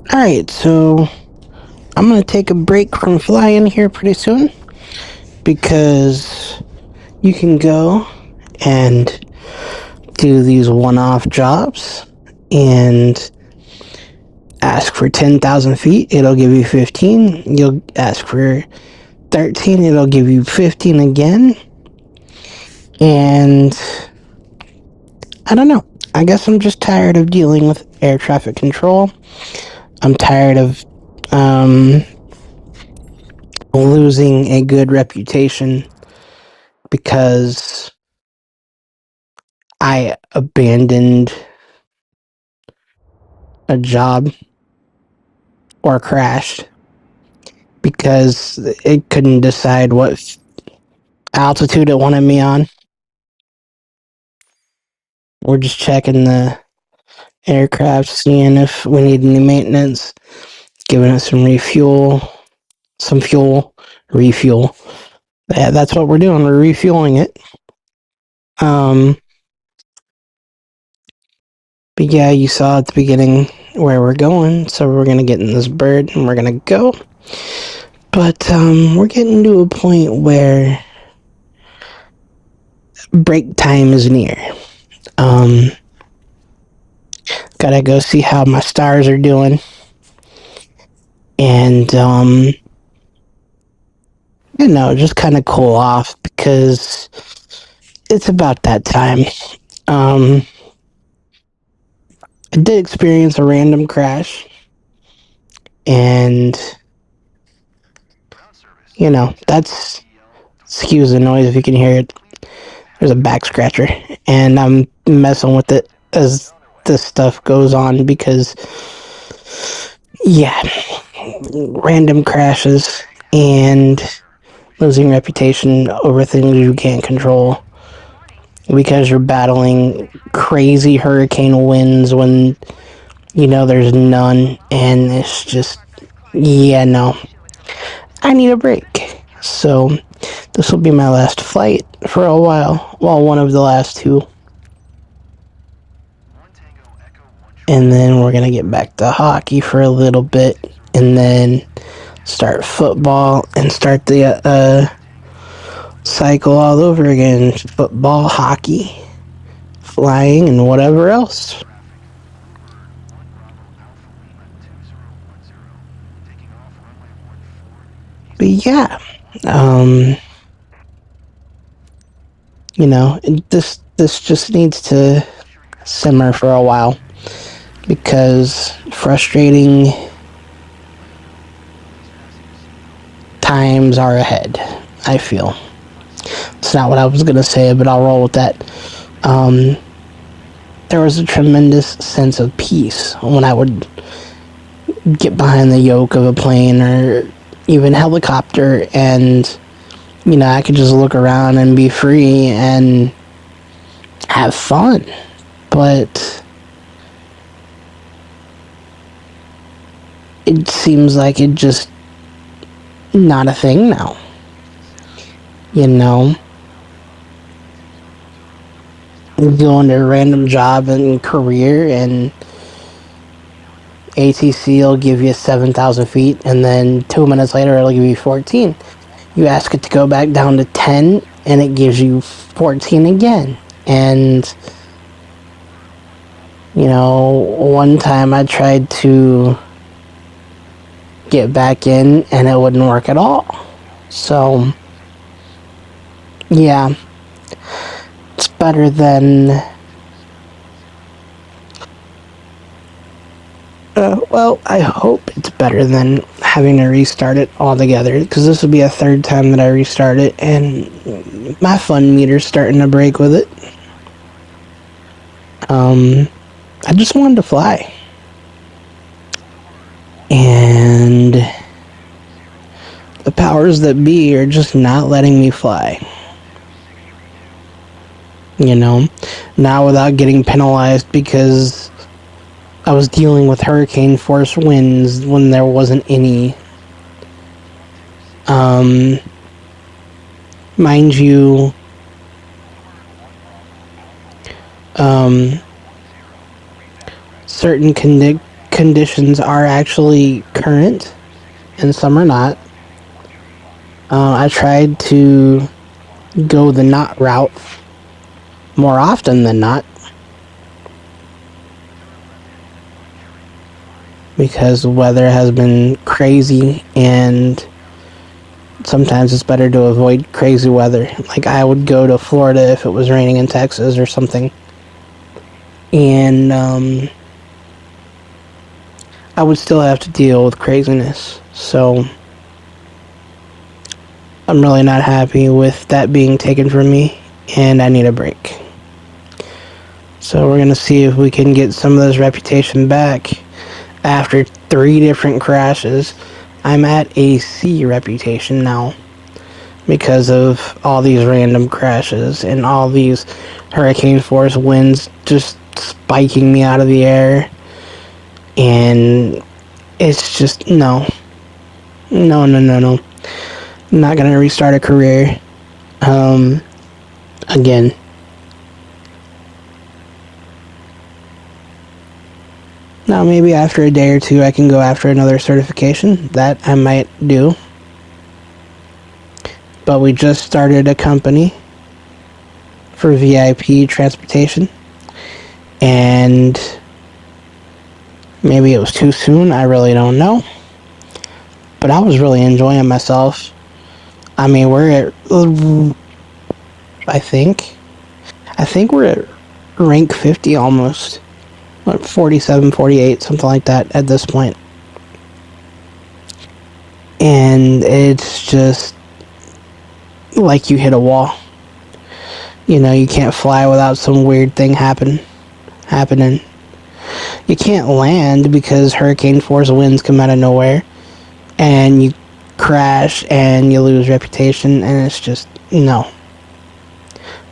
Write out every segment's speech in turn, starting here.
Alright, so I'm gonna take a break from flying here pretty soon because you can go and do these one-off jobs and ask for 10,000 feet, it'll give you 15. You'll ask for 13, it'll give you 15 again. And I don't know. I guess I'm just tired of dealing with air traffic control. I'm tired of losing a good reputation because I abandoned a job or crashed because it couldn't decide what altitude it wanted me on. We're just checking the aircraft, seeing if we need any maintenance, giving it some refuel. Yeah, that's what we're doing. We're refueling it. But yeah, you saw at the beginning where we're going, so we're gonna get in this bird and we're gonna go. But we're getting to a point where break time is near. Gotta go see how my stars are doing, and just kind of cool off because it's about that time. I did experience a random crash, and that's, excuse the noise if you can hear it. There's a back scratcher, and I'm messing with it as this stuff goes on because, yeah, random crashes and losing reputation over things you can't control because you're battling crazy hurricane winds when there's none, and it's just, yeah, no, I need a break. So this will be my last flight for a while, well, one of the last two, and then we're gonna get back to hockey for a little bit, and then start football and start the cycle all over again. Football, hockey, flying, and whatever else. But yeah, this just needs to simmer for a while because frustrating times are ahead, I feel. It's not what I was gonna say, but I'll roll with that. There was a tremendous sense of peace when I would get behind the yoke of a plane or even helicopter, and I could just look around and be free and have fun. But it seems like it just not a thing now. Going to a random job and career, and ATC will give you 7,000 feet, and then 2 minutes later it'll give you 14. You ask it to go back down to 10, and it gives you 14 again. And one time I tried to get back in, and it wouldn't work at all. So yeah, it's better than well, I hope it's better than having to restart it altogether, because this will be a third time that I restart it, and my fun meter's starting to break with it. I just wanted to fly, and the powers that be are just not letting me fly. Now without getting penalized because I was dealing with hurricane force winds when there wasn't any. Mind you, certain conditions are actually current and some are not. I tried to go the not route more often than not because the weather has been crazy and sometimes it's better to avoid crazy weather. Like I would go to Florida if it was raining in Texas or something. And I would still have to deal with craziness. So I'm really not happy with that being taken from me and I need a break. So we're going to see if we can get some of this reputation back after 3 different crashes. I'm at a C reputation now because of all these random crashes and all these hurricane force winds just spiking me out of the air. And it's just no. No, no, no, no. I'm not going to restart a career again. Now, maybe after a day or two, I can go after another certification. That I might do. But we just started a company for VIP transportation. And maybe it was too soon. I really don't know. But I was really enjoying myself. I mean, we're at, I think we're at rank 50 almost. 47, 48, something like that at this point. And it's just like you hit a wall. You know, you can't fly without some weird thing happening. You can't land because hurricane force winds come out of nowhere. And you crash and you lose reputation. And it's just, no.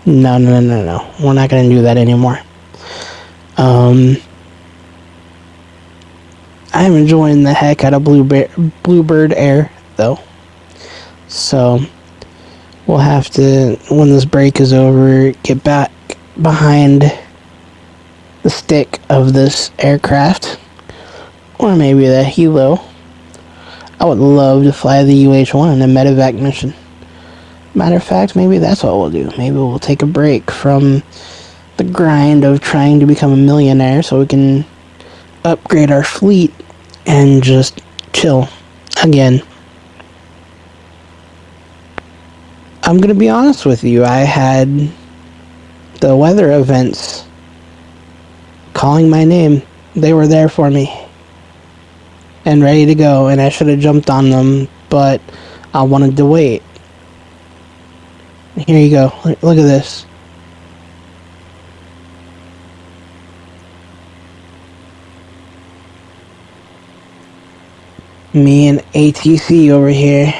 No, no, no, no. We're not going to do that anymore. I'm enjoying the heck out of Bluebird Air, though. So, we'll have to, when this break is over, get back behind the stick of this aircraft. Or maybe the Hilo. I would love to fly the UH-1 in a medevac mission. Matter of fact, maybe that's what we'll do. Maybe we'll take a break from the grind of trying to become a millionaire so we can upgrade our fleet and just chill again. I'm going to be honest with you. I had the weather events calling my name. They were there for me and ready to go, and I should have jumped on them, but I wanted to wait. Here you go. Look at this. Me and ATC over here.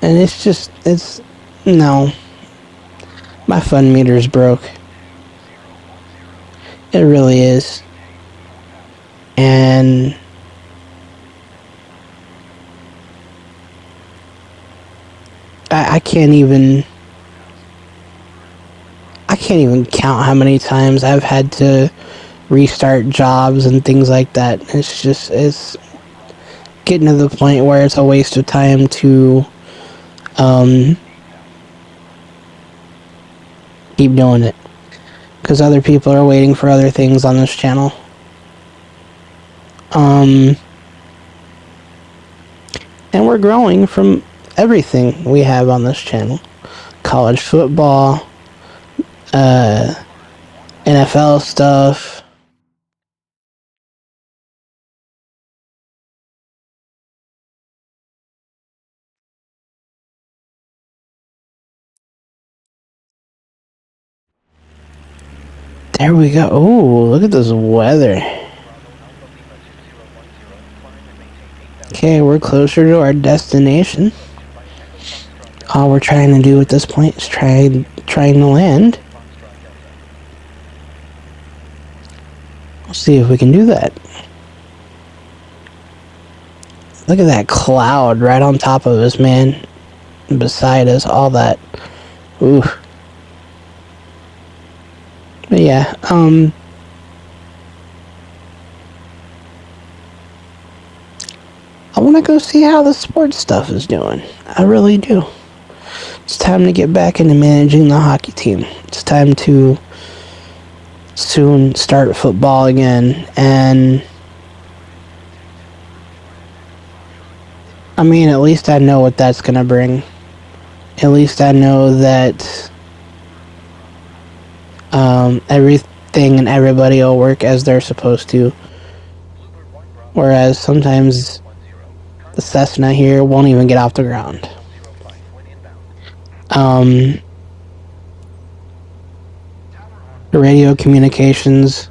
And it's, no. My fun meter's broke. It really is. And I can't even count how many times I've had to restart jobs and things like that. It's getting to the point where it's a waste of time to keep doing it because other people are waiting for other things on this channel. And we're growing from everything we have on this channel. College football, NFL stuff. There we go. Oh, look at this weather. Okay, we're closer to our destination. All we're trying to do at this point is trying to land. We'll see if we can do that. Look at that cloud right on top of us, man. Beside us, all that. Ooh. But yeah, I want to go see how the sports stuff is doing. I really do. It's time to get back into managing the hockey team. It's time to soon start football again. And I mean, at least I know what that's going to bring. At least I know that everything and everybody will work as they're supposed to. Whereas sometimes the Cessna here won't even get off the ground. The radio communications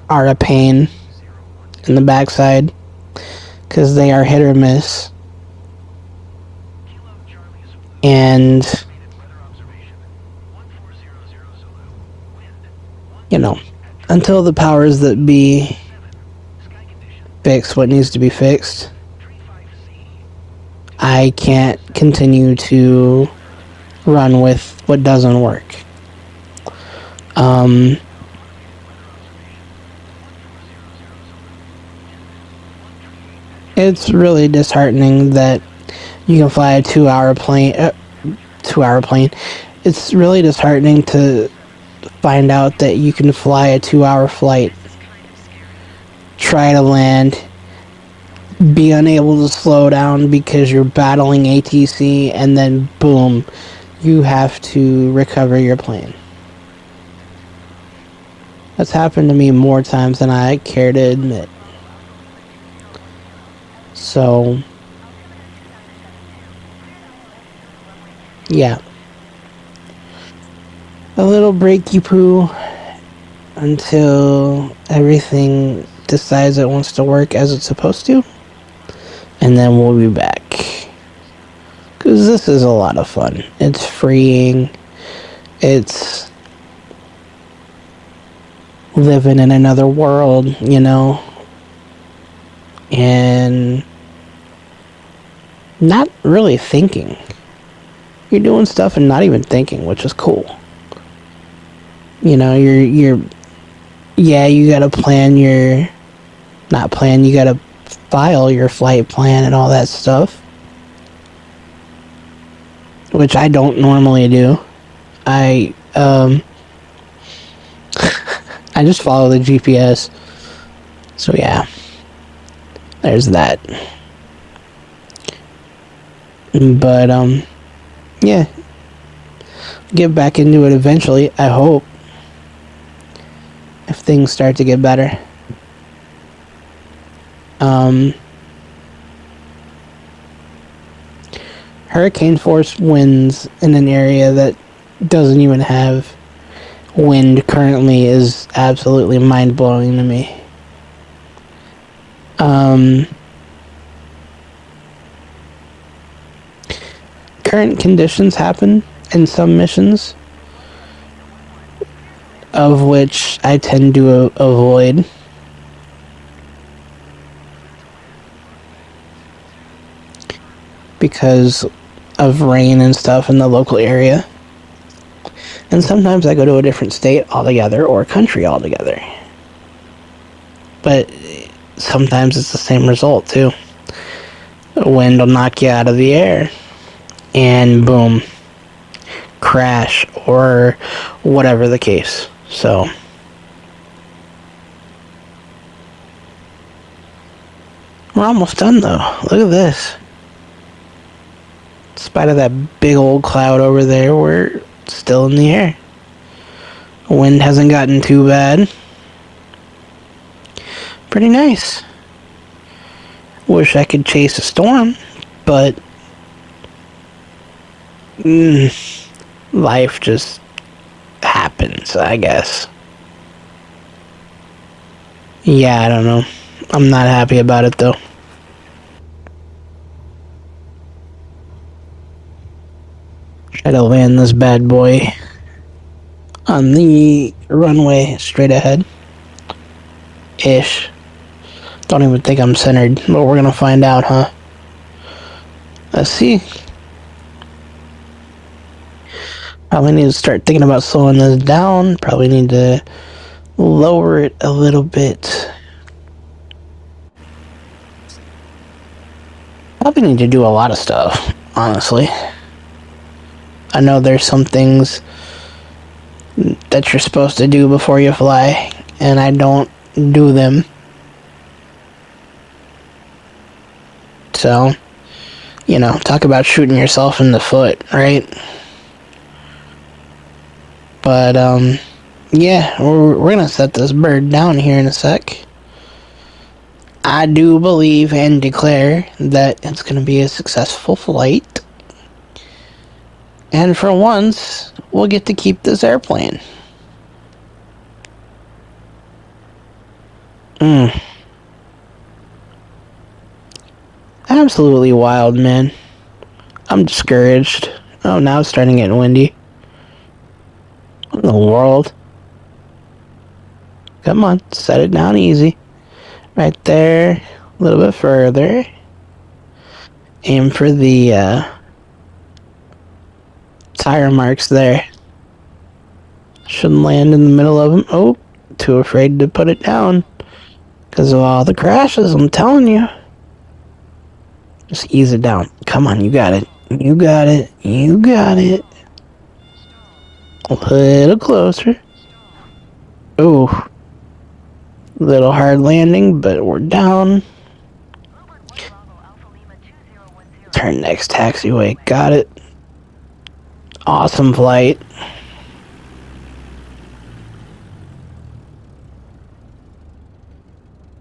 are a pain in the backside because they are hit or miss. And, you know, until the powers that be fix what needs to be fixed, I can't continue to run with what doesn't work. It's really disheartening that you can fly a 2-hour plane. It's really disheartening to find out that you can fly a 2-hour flight, try to land, be unable to slow down because you're battling ATC, and then boom, you have to recover your plane. That's happened to me more times than I care to admit. So, yeah. A little breaky poo until everything decides it wants to work as it's supposed to. And then we'll be back. Because this is a lot of fun. It's freeing. It's living in another world, you know. And not really thinking. You're doing stuff and not even thinking, which is cool. You know, you gotta plan you gotta file your flight plan and all that stuff. Which I don't normally do. I just follow the GPS. So yeah. There's that. But, yeah. Get back into it eventually, I hope. If things start to get better. Hurricane force winds in an area that doesn't even have wind currently is absolutely mind-blowing to me. Current conditions happen in some missions, of which I tend to avoid. Because of rain and stuff in the local area. And sometimes I go to a different state altogether or country altogether. But sometimes it's the same result too. The wind will knock you out of the air. And boom. Crash or whatever the case. So. We're almost done though. Look at this. In spite of that big old cloud over there, we're still in the air. The wind hasn't gotten too bad. Pretty nice. Wish I could chase a storm, but life just happens, I guess. Yeah, I don't know. I'm not happy about it though. Try to land this bad boy on the runway straight ahead. Ish. Don't even think I'm centered, but we're gonna find out, huh? Let's see. Probably need to start thinking about slowing this down. Probably need to lower it a little bit. Probably need to do a lot of stuff, honestly. I know there's some things that you're supposed to do before you fly, and I don't do them. So, talk about shooting yourself in the foot, right? But, yeah, we're gonna set this bird down here in a sec. I do believe and declare that it's gonna be a successful flight. And for once, we'll get to keep this airplane. Absolutely wild, man. I'm discouraged. Oh, now it's starting to get windy. What in the world? Come on, set it down easy. Right there. A little bit further. Aim for the tire marks there. Shouldn't land in the middle of them. Oh, too afraid to put it down. Because of all the crashes, I'm telling you. Just ease it down. Come on, you got it. You got it. You got it. A little closer. Oh. Little hard landing, but we're down. Turn next taxiway. Got it. Awesome flight.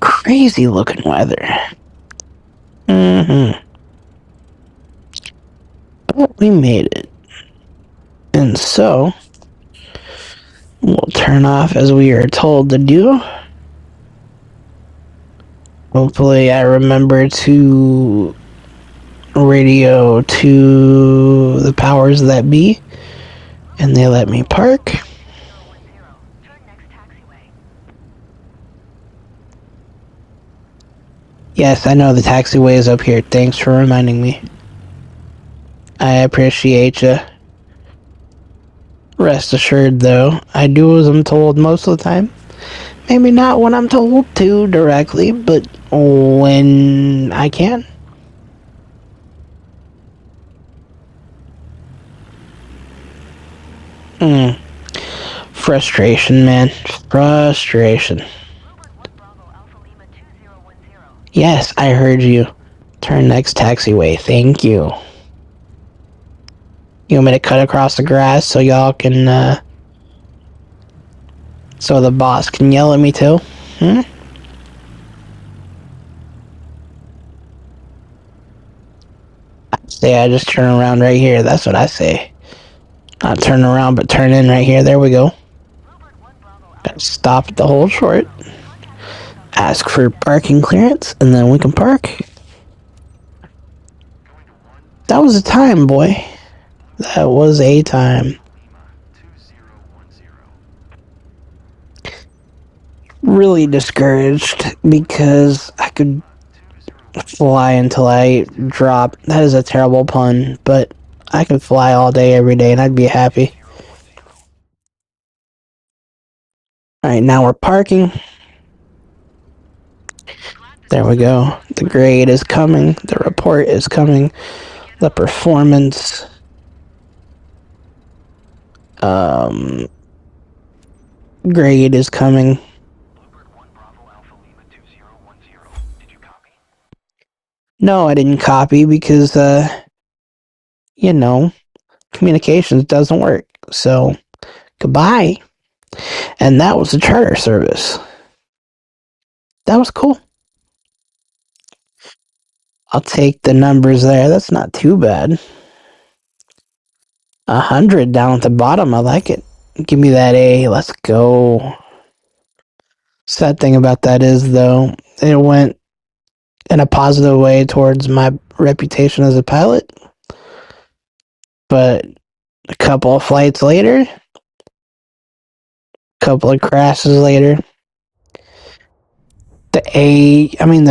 Crazy looking weather. But we made it. And so, we'll turn off as we are told to do. Hopefully I remember to radio to the powers that be, and they let me park. Yes, I know the taxiway is up here. Thanks for reminding me. I appreciate you. Rest assured, though, I do as I'm told most of the time. Maybe not when I'm told to directly, but when I can. Frustration, man. Frustration. Yes, I heard you. Turn next taxiway. Thank you. You want me to cut across the grass so y'all can, so the boss can yell at me too? I say I just turn around right here. That's what I say. Not turn around, but turn in right here. There we go. Gotta stop at the whole short. Ask for parking clearance, and then we can park. That was a time, boy. That was a time. Really discouraged because I could fly until I drop. That is a terrible pun, but I could fly all day, every day, and I'd be happy. Alright, now we're parking. There we go. The grade is coming. The report is coming. The performance. Grade is coming. No, I didn't copy because, communications doesn't work. So, goodbye. And that was the charter service. That was cool. I'll take the numbers there. That's not too bad. 100 down at the bottom. I like it. Give me that A. Let's go. Sad thing about that is, though, it went in a positive way towards my reputation as a pilot. But a couple of flights later, a couple of crashes later, the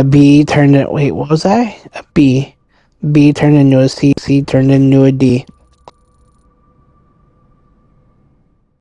B turned it. Wait, what was I? A B. B turned into a C. C turned into a D.